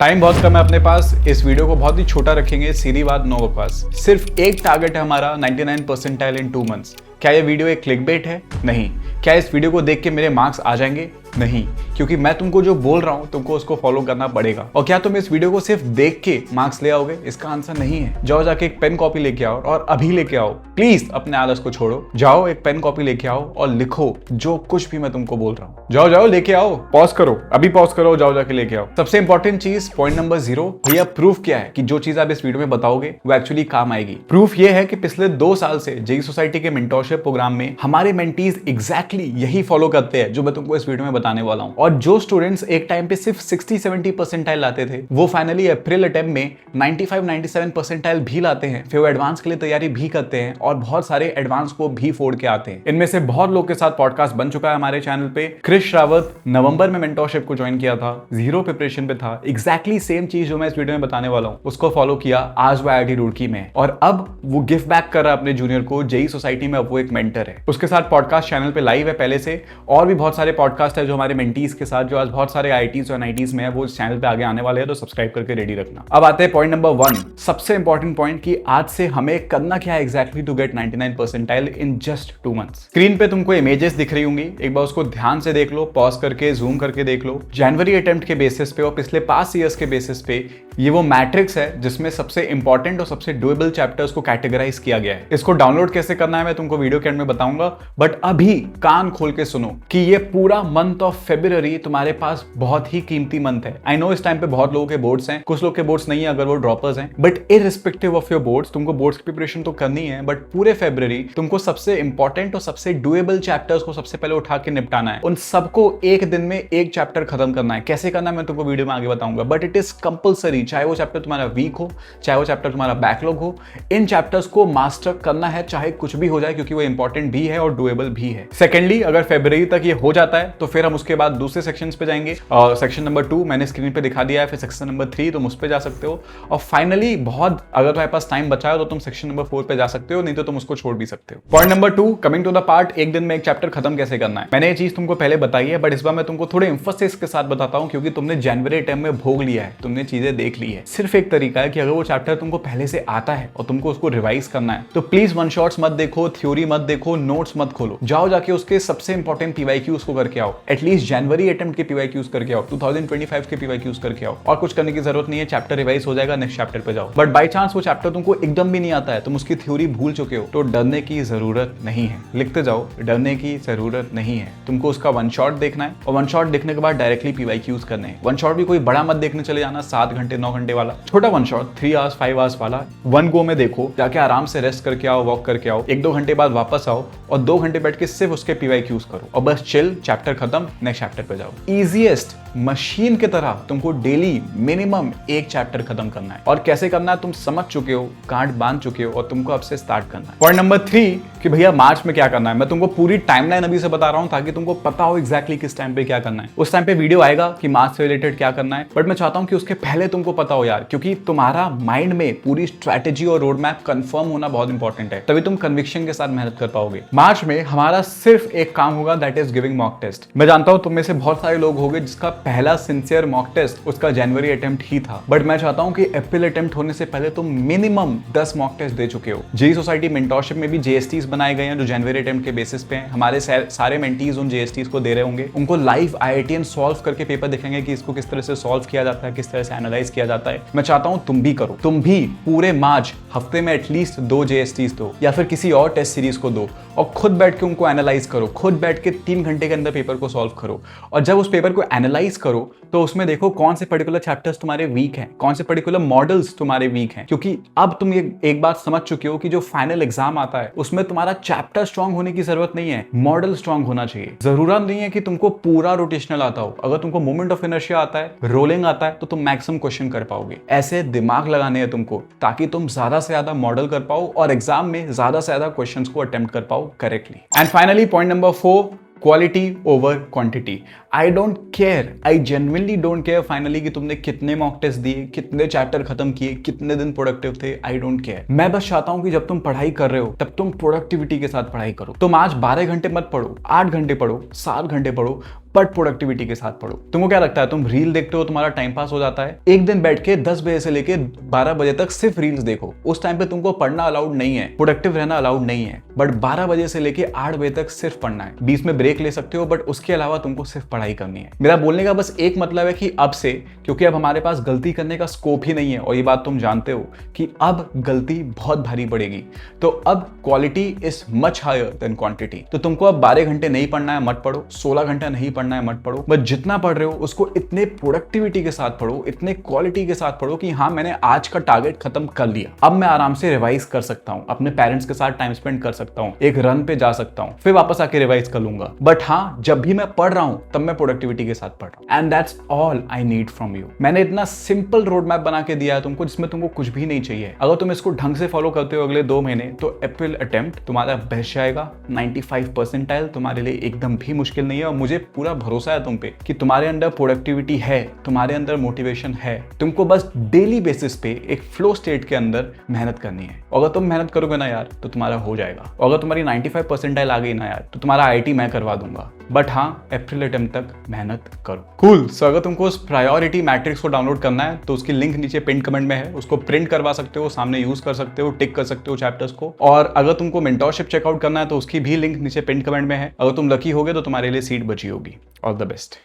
Time बहुत कम है अपने पास। इस वीडियो को बहुत ही छोटा रखेंगे, सीधी बात, नो बकवास। सिर्फ एक टारगेट है हमारा, 99 परसेंटाइल इन 2 मंथ्स। क्या ये वीडियो एक क्लिकबेट है? नहीं। क्या इस वीडियो को देख के मेरे मार्क्स आ जाएंगे? नहीं, क्योंकि मैं तुमको जो बोल रहा हूं तुमको उसको फॉलो करना पड़ेगा। और क्या तुम इस वीडियो को सिर्फ देख के मार्क्स ले आओगे? इसका आंसर नहीं है। जाओ जाके एक पेन कॉपी लेके आओ और अभी लेके आओ। प्लीज अपने आलस को छोड़ो, जाओ एक पेन कॉपी लेके आओ और लिखो जो कुछ भी मैं तुमको बोल रहा हूँ। जाओ जाओ लेके आओ, पॉज करो, अभी पॉज करो, जाओ जाके लेके आओ। सबसे इंपॉर्टेंट चीज, पॉइंट नंबर 0, भैया प्रूफ क्या है कि जो चीज आप इस वीडियो में बताओगे वो एक्चुअली काम आएगी। प्रूफ ये है कि पिछले 2 साल से जेई सोसाइटी के मेंटरशिप प्रोग्राम में हमारे मेंटीज एग्जैक्टली यही फॉलो करते हैं जो मैं तुमको इस वीडियो में बताने वाला हूं। और जो स्टूडेंट्स एक टाइम पे सिर्फ 60-70 परसेंटाइल लाते थे, वो फाइनली अप्रैल अटेम्प्ट में 95-97 परसेंटाइल भी लाते हैं। फिर वो एडवांस के लिए तैयारी भी करते हैं और बहुत सारे एडवांस को भी फोड़ के आते हैं। इनमें से बहुत लोग के साथ पॉडकास्ट बन चुका है हमारे चैनल पे। क्रिश रावत नवंबर में मेंटरशिप को ज्वाइन किया था, 0 प्रिपरेशन पे था, एग्जैक्टली सेम चीज जो मैं इस वीडियो में बताने वाला हूं उसको फॉलो किया, आज वो IIT रुड़की में, और अब वो गिव बैक कर रहा है अपने जूनियर को। जेई सोसाइटी में अब वो एक मेंटर है। उसके साथ पॉडकास्ट चैनल पे लाइव है पहले से, और भी बहुत सारे पॉडकास्ट है जो हमारे मेंटीज के साथ, जो आज बहुत सारे IITs और NITs में है, वो इस चैनल पे आगे आने वाले हैं, तो सब्सक्राइब करके रेडी रखना। अब आते हैं पॉइंट नंबर 1, सबसे इंपॉर्टेंट पॉइंट कि आज से हमें करना क्या है exactly to get 99 percentile in just 2 months. Screen पे तुमको इमेजेस दिख रही होंगी, एक बार उसको ध्यान से देख लो, पॉज करके जूम करके देख लो। जनवरी अटेम्प्ट के बेसिस पे और पिछले पास्ट ईयर्स के बेसिस पे ये वो मैट्रिक्स है जिसमें सबसे इंपॉर्टेंट और सबसे डुएबल चैप्टर्स को कैटेगराइज किया गया है। इसको डाउनलोड कैसे करना है मैं तुमको वीडियो के एंड में बताऊंगा, बट अभी कान खोल के सुनो कि ये पूरा मंथ ऑफ फरवरी तुम्हारे पास बहुत ही कीमती मंथ है। आई नो इस टाइम पे बहुत लोगों के बोर्ड्स हैं, कुछ लोग के बोर्ड्स नहीं है अगर वो ड्रॉपर्स हैं, but irrespective of your boards तुमको बोर्ड्स की प्रिपरेशन तो करनी है, बट पूरे फरवरी तुमको सबसे इंपॉर्टेंट और सबसे डुएबल चैप्टर्स को सबसे पहले उठा के निपटाना है। उन सबको एक दिन में एक चैप्टर खत्म करना है। कैसे करना है मैं तुमको वीडियो में आगे बताऊंगा, बट इट इज कंपल्सरी। चाहे वो चैप्टर तुम्हारा वीक हो, चाहे वो चैप्टर तुम्हारा बैकलॉग हो, इन चैप्टर्स को मास्टर करना है, चाहे कुछ भी हो जाए, क्योंकि वो इंपॉर्टेंट भी है और डुएबल भी है। सेकेंडली, अगर फरवरी तक ये हो जाता है तो फिर हम उसके बाद दूसरे सेक्शंस पे जाएंगे, और सेक्शन नंबर 2 मैंने स्क्रीन पे दिखा दिया है, फिर सेक्शन नंबर 3 तुम उस पे जा सकते हो, और फाइनली बहुत अगर तुम्हारे पास टाइम बचा है तो तुम सेक्शन नंबर 4 पे जा सकते हो, नहीं तो तुम उसको छोड़ भी सकते हो। Point number 2, coming to the part, एक दिन में एक चैप्टर खत्म कैसे करना है। मैंने ये चीज तुमको पहले बताई है, बट इस बार मैं तुमको थोड़े एम्फसिस के साथ बताता हूं, क्योंकि तुमने जनवरी टाइम में भोग लिया है, तुमने चीजें देख ली है। सिर्फ एक तरीका है कि अगर वो चैप्टर तुमको पहले से आता है और तुमको उसको रिवाइज करना है, तो प्लीज वन शॉट्स मत देखो, थ्योरी मत देखो, नोट्स मत खोलो, जाओ जाके उसके सबसे इंपॉर्टेंट PYQs को करके आओ। एटलीस्ट जनवरी अटेम्प्ट के PYQs करके आओ, 2025 के PYQs करके आओ, और कुछ करने की जरूरत नहीं है। चैप्टर रिवाइज हो जाएगा, नेक्स्ट चैप्टर पे जाओ। बट बाई चांस वो चैप्टर तुमको एकदम भी नहीं आता है, तुम उसकी थ्योरी भूल चुके हो, तो डरने की जरूरत नहीं है। लिखते जाओ, डरने की जरूरत नहीं है। तुमको उसका वन शॉट देखना है, और वन शॉट देखने के बाद डायरेक्टली PYQs करने हैं। वन शॉट भी कोई बड़ा मत देखने चले जाना, 7 घंटे 9 घंटे वाला, छोटा वन शॉट 3 आवर्स 5 आवर्स वाला, वन गो में देखो, जाके आराम से रेस्ट करके आओ, वॉक करके आओ, 1-2 घंटे बाद वापस आओ, और 2 घंटे बैठ के सिर्फ उसके PYQs करो, और बस चिल, चैप्टर खत्म, नेक्स्ट चैप्टर पे जाओ। इजीएस्ट मशीन की तरह तुमको डेली मिनिमम एक चैप्टर खत्म करना है, और कैसे करना है तुम समझ चुके हो, गांठ बांध चुके हो, और तुमको अब से स्टार्ट करना है। पॉइंट नंबर 3 कि भैया मार्च में क्या करना है, मैं तुमको पूरी टाइमलाइन अभी से बता रहा हूं ताकि तुमको पता हो एग्जैक्टली किस टाइम पे क्या करना है। उस टाइम पे वीडियो आएगा कि मार्च से रिलेटेड क्या करना है, बट मैं चाहता हूं कि उसके पहले तुमको पता हो यार, क्योंकि तुम्हारा माइंड में पूरी स्ट्रैटेजी और रोड मैप कंफर्म होना बहुत इंपॉर्टेंट है, तभी तुम कन्विक्शन के साथ मेहनत कर पाओगे। मार्च में हमारा सिर्फ एक काम होगा, that is giving mock test. मैं जानता हूं तुम में से बहुत सारे लोग होंगे जिसका पहला सिंसियर मॉक टेस्ट उसका जनवरी अटेम्प्ट ही था, बट मैं चाहता हूं कि अप्रैल अटेम्प्ट होने से पहले तुम मिनिमम 10 मॉक टेस्ट दे चुके हो। जेई सोसाइटी मेंटरशिप में भी JSTs बनाए गए हैं जो जनवरी अटेम्प्ट के बेसिस पे हैं। हमारे सारे मेंटीज उन JSTs को दे रहे होंगे, उनको लाइव IITian सॉल्व करके पेपर दिखेंगे कि इसको किस तरह से सॉल्व किया जाता है, किस तरह से एनालाइज किया जाता है। मैं चाहता हूं तुम भी करो, तुम भी पूरे मार्च हफ्ते में एटलीस्ट 2 JSTs दो, या फिर किसी और टेस्ट सीरीज को दो, और खुद बैठ के उनको एनालाइज करो, खुद बैठ के 3 घंटे के अंदर पेपर को सॉल्व करो। और जब उस पेपर को एनालाइज करो तो उसमें देखो कौन से पर्टिकुलर चैप्टर्स तुम्हारे वीक हैं, कौन से पर्टिकुलर मॉडल्स तुम्हारे वीक हैं, क्योंकि अब तुम ये एक बात समझ चुके हो कि जो फाइनल एग्जाम आता है उसमें तुम्हारा चैप्टर स्ट्रांग होने की जरूरत नहीं है, मॉडल स्ट्रांग होना चाहिए। जरूरत नहीं है कि तुमको पूरा रोटेशनल आता हो, अगर तुमको मोमेंट ऑफ इनर्शिया आता है, रोलिंग आता है, तो तुम मैक्सिमम क्वेश्चन कर पाओगे। ऐसे दिमाग लगाने हैं तुमको ताकि तुम ज्यादा से ज्यादा मॉडल कर पाओ और एग्जाम में ज्यादा से ज्यादा क्वेश्चंस को अटेम्प्ट कर पाओ correctly. And finally point number 4, quality over quantity. I don't care, I genuinely don't care finally कि तुमने कितने मॉक टेस्ट दिए, कितने चैप्टर खत्म किए, कितने दिन प्रोडक्टिव थे। I don't care. मैं बस चाहता हूं कि जब तुम पढ़ाई कर रहे हो तब तुम प्रोडक्टिविटी के साथ पढ़ाई करो। तुम आज 12 घंटे मत पढ़ो, 8 घंटे पढ़ो, 7 घंटे पढ़ो, बट प्रोडक्टिविटी के साथ पढ़ो। तुमको क्या लगता है तुम रील देखते हो तुम्हारा टाइम पास हो जाता है? एक दिन बैठ के 10 बजे से लेके 12 बजे तक सिर्फ रील्स देखो। उस टाइम पे तुमको पढ़ना अलाउड नहीं है, प्रोडक्टिव रहना अलाउड नहीं है, बट 12 बजे से लेके 8 बजे तक सिर्फ पढ़ना है। बीच में ब्रेक ले सकते हो, बट उसके अलावा तुमको सिर्फ पढ़ाई करनी है। मेरा बोलने का बस एक मतलब है कि अब से, क्योंकि अब हमारे पास गलती करने का स्कोप ही नहीं है, और ये बात तुम जानते हो कि अब गलती बहुत भारी पड़ेगी, तो अब quality is much higher than quantity. तो तुमको अब 12 घंटे नहीं पढ़ना है, मत पढ़ो। 16 घंटा नहीं पढ़ना है, मत पढ़ो। बस जितना पढ़ रहे हो उसको इतने प्रोडक्टिविटी के साथ पढ़ो, इतने क्वालिटी के साथ पढ़ो कि हाँ, मैंने आज का टारगेट खत्म कर लिया, अब मैं आराम से रिवाइज कर सकता हूं, अपने पेरेंट्स के साथ टाइम स्पेंड कर सकता हूं, एक रन पे जा सकता हूं, फिर वापस आके रिवाइज कर लूंगा। बट हाँ, जब भी मैं पढ़ रहा हूं तब मैं प्रोडक्टिविटी के साथ पढ़ रहा हूं। And that's all I need from you. मैंने इतना सिंपल रोड मैप बना के दिया है तुमको, जिसमें तुमको कुछ भी नहीं चाहिए। अगर तुम इसको ढंग से फॉलो करते हो अगले 2 महीने, तो अप्रैल अटेम्प्ट तुम्हारा बेस्ट जाएगा। 95 परसेंटाइल तुम्हारे लिए एकदम भी मुश्किल नहीं है, और मुझे पूरा भरोसा है तुम पे कि तुम्हारे अंदर प्रोडक्टिविटी है, तुम्हारे अंदर मोटिवेशन है। तुमको बस डेली बेसिस पे एक फ्लो स्टेट के अंदर मेहनत करनी है। अगर तुम मेहनत करोगे ना यार, तो तुम्हारा हो जाएगा। अगर तुम्हारी 95 परसेंटाइल आ गई ना यार, तो तुम्हारा IIT मैं करवा दूंगा। बट हाँ, अप्रैल अटेम्प्ट तक मेहनत करो। कूल। सो अगर तुमको उस प्रायोरिटी मैट्रिक्स को डाउनलोड करना है तो उसकी लिंक नीचे पिन कमेंट में है, उसको प्रिंट करवा सकते हो, सामने यूज कर सकते हो, टिक कर सकते हो चैप्टर्स को। और अगर तुमको मेंटोरशिप चेकआउट करना है तो उसकी भी लिंक नीचे पिन कमेंट में है। अगर तुम लकी होगे तो तुम्हारे लिए सीट बची होगी। All the best.